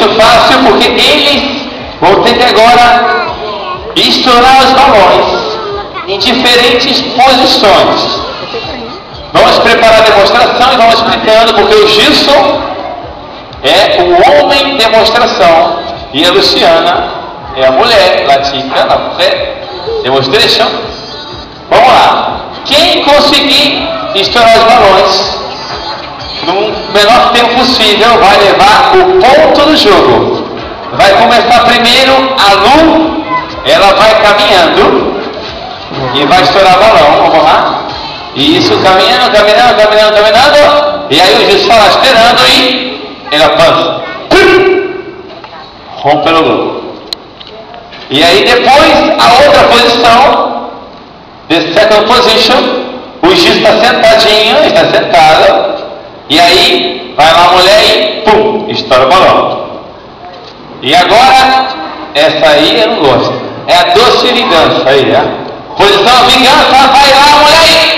muito fácil, porque eles vão ter que agora estourar os balões em diferentes posições. Vamos preparar a demonstração e vamos explicando, porque o Gilson é o homem demonstração e a Luciana é a mulher, Latica, a mulher demonstration. Vamos lá. Quem conseguir estourar os balões no menor tempo possível vai levar o ponto do jogo. Vai começar primeiro a Lu, ela vai caminhando e vai estourar o balão. Vamos lá. Isso, caminhando. E aí o Gilson está lá esperando e ela passa. Rompe no gol. E aí depois a outra posição, the second position, o Gilson está sentadinho, está sentado. E aí vai lá a mulher e pum, estoura o balão. E agora, essa aí eu não gosto. É a doce vingança aí, né? Posição vingança, vai lá a mulher e